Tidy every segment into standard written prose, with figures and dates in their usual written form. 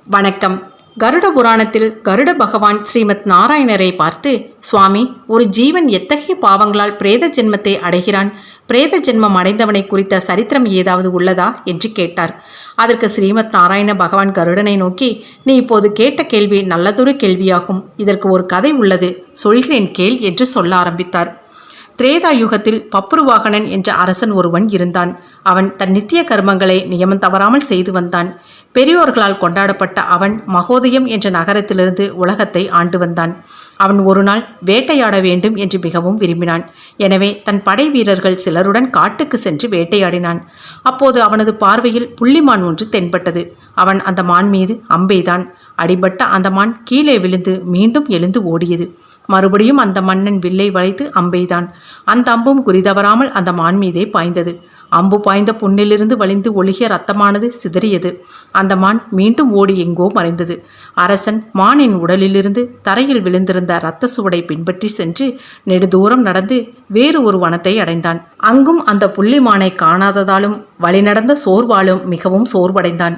வணக்கம். கருட புராணத்தில் கருட பகவான் ஸ்ரீமத் நாராயணரை பார்த்து, சுவாமி, ஒரு ஜீவன் எத்தகைய பாவங்களால் பிரேத ஜென்மத்தை அடைகிறான்? பிரேத ஜென்மம் அடைந்தவனை குறித்த சரித்திரம் ஏதாவது உள்ளதா என்று கேட்டார். அதற்கு ஸ்ரீமத் நாராயண பகவான் கருடனை நோக்கி, நீ இப்போது கேட்ட கேள்வி நல்லதொரு கேள்வியாகும். இதற்கு ஒரு கதை உள்ளது, சொல்கிறேன் கேள் என்று சொல்ல ஆரம்பித்தார். திரேதா யுகத்தில் பப்ருவாகனன் என்ற அரசன் ஒருவன் இருந்தான். அவன் தன் நித்திய கர்மங்களை நியமம் தவறாமல் செய்து வந்தான். பெரியோர்களால் கொண்டாடப்பட்ட அவன் மகோதயம் என்ற நகரத்திலிருந்து உலகத்தை ஆண்டு வந்தான். அவன் ஒரு நாள் வேட்டையாட வேண்டும் என்று மிகவும் விரும்பினான். எனவே தன் படை வீரர்கள் சிலருடன் காட்டுக்கு சென்று வேட்டையாடினான். அப்போது அவனது பார்வையில் புள்ளிமான் ஒன்று தென்பட்டது. அவன் அந்த மான் மீது அம்பெய்தான். அடிபட்ட அந்த மான் கீழே விழுந்து மீண்டும் எழுந்து ஓடியது. மறுபடியும் அந்த மன்னன் வில்லை வளைத்து அம்பெய்தான். அந்த அம்பும் குறிதவறாமல் அந்த மான் மீதே பாய்ந்தது. அம்பு பாய்ந்த புண்ணிலிருந்து வழிந்து ஒழுகிய இரத்தமானது சிதறியது. அந்த மான் மீண்டும் ஓடி எங்கோ மறைந்தது. அரசன் மானின் உடலிலிருந்து தரையில் விழுந்திருந்த இரத்த சுவடை பின்பற்றி சென்று நெடுதூரம் நடந்து வேறு ஒரு வனத்தை அடைந்தான். அங்கும் அந்த புள்ளிமானை காணாததாலும் வழிநடந்த சோர்வாலும் மிகவும் சோர்வடைந்தான்.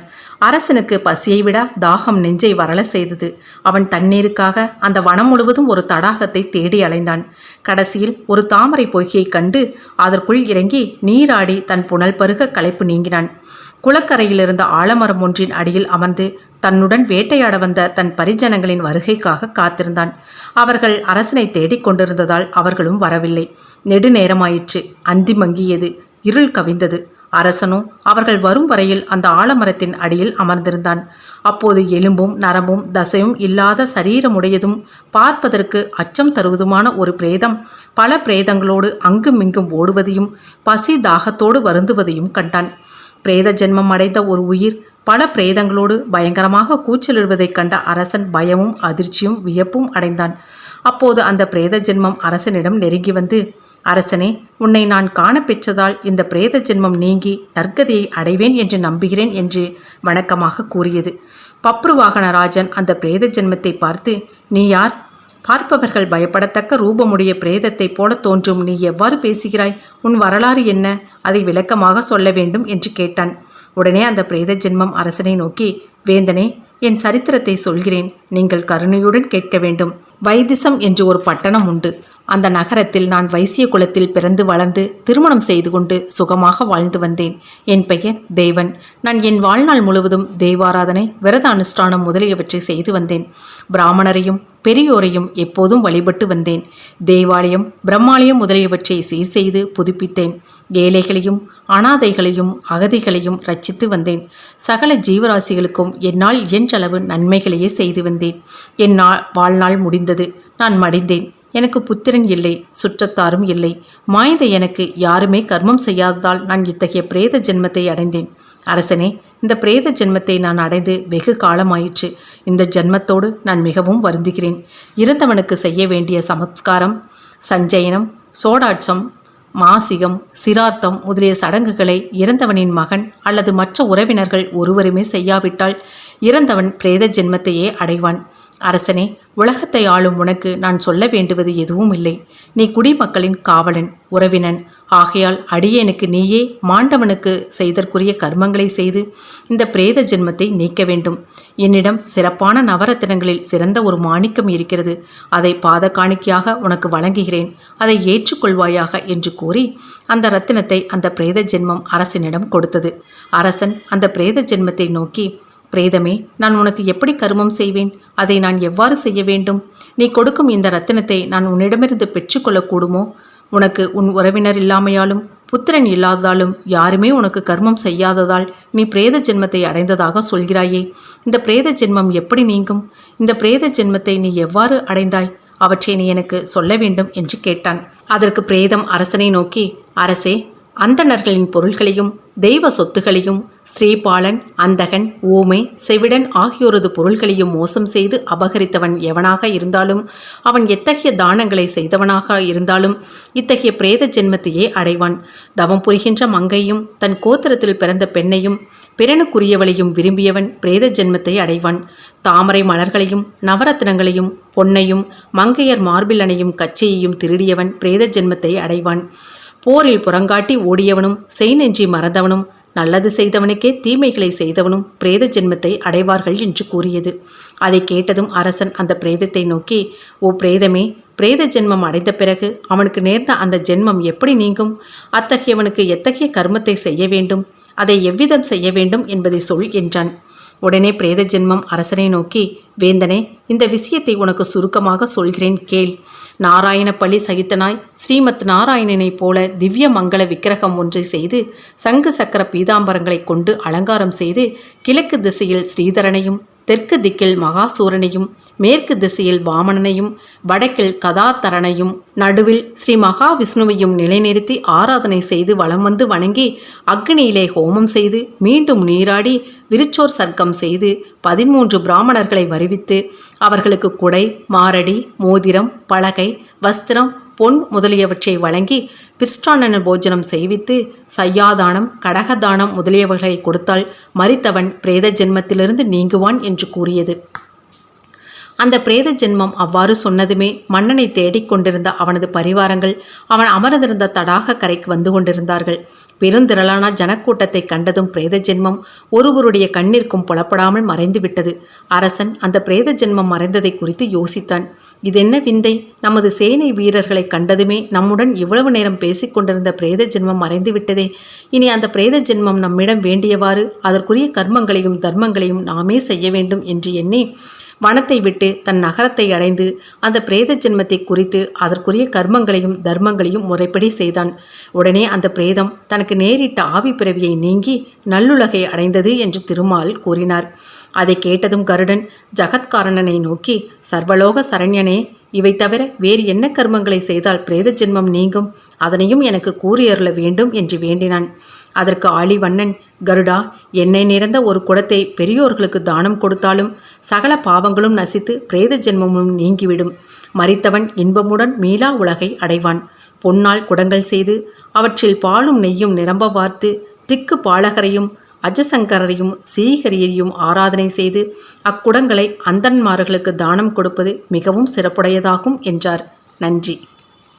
அரசனுக்கு பசியை விட தாகம் நெஞ்சை வரல செய்தது. அவன் தண்ணீருக்காக அந்த வனம் முழுவதும் ஒரு தடாகத்தை தேடி அலைந்தான். கடைசியில் ஒரு தாமரை பொய்கையை கண்டு அதற்குள் இறங்கி நீராடி தன் புனல் பருக களைப்பு நீங்கினான். குளக்கரையில் இருந்த ஆலமரம் ஒன்றின் அடியில் அமர்ந்து தன்னுடன் வேட்டையாட வந்த தன் பரிஜனங்களின் வருகைக்காக காத்திருந்தான். அவர்கள் அரசனை தேடிக் கொண்டிருந்ததால் அவர்களும் வரவில்லை. நெடுநேரமாயிற்று. அந்தி மங்கியது. இருள் கவிந்தது. அரசனோ அவர்கள் வரும் வரையில் அந்த ஆலமரத்தின் அடியில் அமர்ந்திருந்தான். அப்போது எலும்பும் நரம்பும் தசையும் இல்லாத சரீரமுடையதும் பார்ப்பதற்கு அச்சம் தருவதுமான ஒரு பிரேதம் பல பிரேதங்களோடு அங்குமிங்கும் ஓடுவதையும் பசி தாகத்தோடு வருந்துவதையும் கண்டான். பிரேத ஜென்மம் அடைந்த ஒரு உயிர் பல பிரேதங்களோடு பயங்கரமாக கூச்சலிடுவதைக் கண்ட அரசன் பயமும் அதிர்ச்சியும் வியப்பும் அடைந்தான். அப்போது அந்த பிரேத ஜென்மம் அரசனிடம் நெருங்கி வந்து, அரசனே, உன்னை நான் காணப்பெற்றதால் இந்த பிரேத ஜென்மம் நீங்கி நற்கதியை அடைவேன் என்று நம்புகிறேன் என்று வணக்கமாக கூறியது. பப்ருவாகனராஜன் அந்த பிரேத ஜென்மத்தை பார்த்து, நீ யார்? பார்ப்பவர்கள் பயப்படத்தக்க ரூபமுடைய பிரேதத்தை போல தோன்றும் நீ எவ்வாறு பேசுகிறாய்? உன் வரலாறு என்ன? அதை விளக்கமாக சொல்ல வேண்டும் என்று கேட்டான். உடனே அந்த பிரேத ஜென்மம் அரசனை நோக்கி, வேந்தனே, என் சரித்திரத்தை சொல்கிறேன். நீங்கள் கருணையுடன் கேட்க வேண்டும். வைதிசம் என்று ஒரு பட்டணம் உண்டு. அந்த நகரத்தில் நான் வைசிய குலத்தில் பிறந்து வளர்ந்து திருமணம் செய்து கொண்டு சுகமாக வாழ்ந்து வந்தேன். என் பெயர் தேவன். நான் என் வாழ்நாள் முழுவதும் தெய்வாராதனை, விரத அனுஷ்டானம் முதலியவற்றை செய்து வந்தேன். பிராமணரையும் பெரியோரையும் எப்போதும் வழிபட்டு வந்தேன். தேவாலயம், பிரம்மாலயம் முதலியவற்றை சீர் செய்து புதுப்பித்தேன். ஏழைகளையும் அனாதைகளையும் அகதிகளையும் ரட்சித்து வந்தேன். சகல ஜீவராசிகளுக்கும் என்னால் இயன்றளவு நன்மைகளையே செய்து வந்தேன். என் வாழ்நாள் முடிந்தது. நான் மடிந்தேன். எனக்கு புத்திரன் இல்லை, சுற்றத்தாரும் இல்லை. மாய்ந்த எனக்கு யாருமே கர்மம் செய்யாததால் நான் இத்தகைய பிரேத ஜென்மத்தை அடைந்தேன். அரசனே, இந்த பிரேத ஜென்மத்தை நான் அடைந்து வெகு காலமாயிற்று. இந்த ஜென்மத்தோடு நான் மிகவும் வருந்துகிறேன். இறந்தவனுக்கு செய்ய வேண்டிய சமஸ்காரம், சஞ்சயனம், சோடாட்சம், மாசிகம், சிரார்த்தம் முதலிய சடங்குகளை இறந்தவனின் மகன் அல்லது மற்ற உறவினர்கள் ஒருவருமே செய்யாவிட்டால் இறந்தவன் பிரேத ஜென்மத்தையே அடைவான். அரசனே, உலகத்தை ஆளும் உனக்கு நான் சொல்ல வேண்டுவது எதுவும் இல்லை. நீ குடிமக்களின் காவலன், உறவினன். ஆகையால் அடியேனுக்கு நீயே மாண்டவனுக்கு செய்தற்குரிய கர்மங்களை செய்து இந்த பிரேத ஜென்மத்தை நீக்க வேண்டும். என்னிடம் சிறப்பான நவரத்தினங்களில் சிறந்த ஒரு மாணிக்கம் இருக்கிறது. அதை பாத காணிக்கையாக உனக்கு வழங்குகிறேன். அதை ஏற்றுக்கொள்வாயாக என்று கூறி அந்த ரத்தினத்தை அந்த பிரேத ஜென்மம் அரசனிடம் கொடுத்தது. அரசன் அந்த பிரேத ஜென்மத்தை நோக்கி, பிரேதமே, நான் உனக்கு எப்படி கர்மம் செய்வேன்? அதை நான் எவ்வாறு செய்ய வேண்டும்? நீ கொடுக்கும் இந்த ரத்தினத்தை நான் உன்னிடமிருந்து பெற்றுக்கொள்ளக்கூடுமோ? உனக்கு உன் உறவினர் இல்லாமையாலும் புத்திரன் இல்லாததாலும் யாருமே உனக்கு கர்மம் செய்யாததால் நீ பிரேத ஜென்மத்தை அடைந்ததாக சொல்கிறாயே. இந்த பிரேத ஜென்மம் எப்படி நீங்கும்? இந்த பிரேத ஜென்மத்தை நீ எவ்வாறு அடைந்தாய்? அவற்றை நீ எனக்கு சொல்ல வேண்டும் என்று கேட்டான். அதற்கு பிரேதம் அரசனை நோக்கி, அரசே, அந்தணர்களின் பொருள்களையும் தெய்வ சொத்துகளையும் ஸ்ரீபாலன், அந்தகன், ஊமை, செவிடன் ஆகியோரது பொருள்களையும் மோசம் செய்து அபகரித்தவன் எவனாக இருந்தாலும், அவன் எத்தகைய தானங்களை செய்தவனாக இருந்தாலும் இத்தகைய பிரேத ஜென்மத்தையே அடைவான். தவம் புரிகின்ற மங்கையும் தன் கோத்திரத்தில் பிறந்த பெண்ணையும் பிறனுக்குரியவளையும் விரும்பியவன் பிரேத ஜென்மத்தை அடைவான். தாமரை மலர்களையும் நவரத்னங்களையும் பொன்னையும் மங்கையர் மார்பில் அணையும் கச்சையையும் திருடியவன் பிரேத ஜென்மத்தை அடைவான். போரில் புறங்காட்டி ஓடியவனும் செய் நெஞ்சி மறந்தவனும் நல்லது செய்தவனுக்கே தீமைகளை செய்தவனும் பிரேத ஜென்மத்தை அடைவார்கள் என்று கூறியது. அதை கேட்டதும் அரசன் அந்த பிரேதத்தை நோக்கி, ஓ பிரேதமே, பிரேத ஜென்மம் அடைந்த பிறகு அவனுக்கு நேர்ந்த அந்த ஜென்மம் எப்படி நீங்கும்? அத்தகையவனுக்கு எத்தகைய கர்மத்தை செய்ய வேண்டும், அதை எவ்விதம் செய்ய வேண்டும் என்பதை சொல் என்றான். உடனே பிரேத ஜென்மம் அரசனை நோக்கி, வேந்தனே, இந்த விஷயத்தை உனக்கு சுருக்கமாக சொல்கிறேன் கேள். நாராயண பலி சகித்தனாய் ஸ்ரீமத் நாராயணனைப் போல திவ்ய மங்கள விக்கிரகம் ஒன்றை செய்து சங்கு சக்கர பீதாம்பரங்களை கொண்டு அலங்காரம் செய்து கிழக்கு திசையில் ஸ்ரீதரனையும், தெற்கு திக்கில் மகாசூரனையும், மேற்கு திசையில் வாமனனையும், வடக்கில் கதாதரனையும், நடுவில் ஸ்ரீ மகாவிஷ்ணுவையும் நிலைநிறுத்தி ஆராதனை செய்து வலம் வந்து வணங்கி அக்னியிலே ஹோமம் செய்து மீண்டும் நீராடி விருச்சோர் சர்க்கம் செய்து 13 பிராமணர்களை வருவித்து அவர்களுக்கு குடை, மாரடி, மோதிரம், பலகை, வஸ்திரம், பொன் முதலியவற்றை வழங்கி பிருஷ்டானன போஜனம் செய்வித்து சையாதானம், கடகதானம் முதலியவர்களை கொடுத்தால் மரித்தவன் பிரேத ஜென்மத்திலிருந்து நீங்குவான் என்று கூறியது. அந்த பிரேத ஜென்மம் அவ்வாறு சொன்னதுமே மன்னனை தேடிக்கொண்டிருந்த அவனது பரிவாரங்கள் அவன் அமர்ந்திருந்த தடாக கரைக்கு வந்து கொண்டிருந்தார்கள். பெருந்திரளான ஜனக்கூட்டத்தை கண்டதும் பிரேத ஜென்மம் ஒருவருடைய கண்ணிற்கும் புலப்படாமல் மறைந்து விட்டது. அரசன் அந்த பிரேத ஜென்மம் மறைந்ததை குறித்து யோசித்தான். இதென்ன விந்தை! நமது சேனை வீரர்களை கண்டதுமே நம்முடன் இவ்வளவு நேரம் பேசிக்கொண்டிருந்த பிரேத ஜென்மம் மறைந்து விட்டதே. இனி அந்த பிரேத ஜென்மம் நம்மிடம் வேண்டியவாறு அதற்குரிய கர்மங்களையும் தர்மங்களையும் நாமே செய்ய வேண்டும் என்று எண்ணி வனத்தை விட்டு தன் நகரத்தை அடைந்து அந்த பிரேத ஜென்மத்தை குறித்து அதற்குரிய கர்மங்களையும் தர்மங்களையும் முறைப்படி செய்தான். உடனே அந்த பிரேதம் தனக்கு நேரிட்ட ஆவி பிறவியை நீங்கி நல்லுலகை அடைந்தது என்று திருமால் கூறினார். அதை கேட்டதும் கருடன் ஜகத்காரணனை நோக்கி, சர்வலோக சரண்யனே, இவை தவிர வேறு என்ன கர்மங்களை செய்தால் பிரேத ஜென்மம் நீங்கும்? அதனையும் எனக்கு கூறியருள வேண்டும் என்று வேண்டினான். அதற்கு ஆழிவண்ணன், கருடா, எண்ணெய் நிறைந்த ஒரு குடத்தை பெரியோர்களுக்கு தானம் கொடுத்தாலும் சகல பாவங்களும் நசித்து பிரேத ஜென்மமும் நீங்கிவிடும். மரித்தவன் இன்பமுடன் மீளா உலகை அடைவான். பொன்னால் குடங்கள் செய்து அவற்றில் பாலும் நெய்யும் நிரம்ப வார்த்து திக்கு பாலகரையும் அஜசங்கரையும் சீகரியையும் ஆராதனை செய்து அக்குடங்களை அந்தன்மார்களுக்கு தானம் கொடுப்பது மிகவும் சிறப்புடையதாகும் என்றார். நன்றி.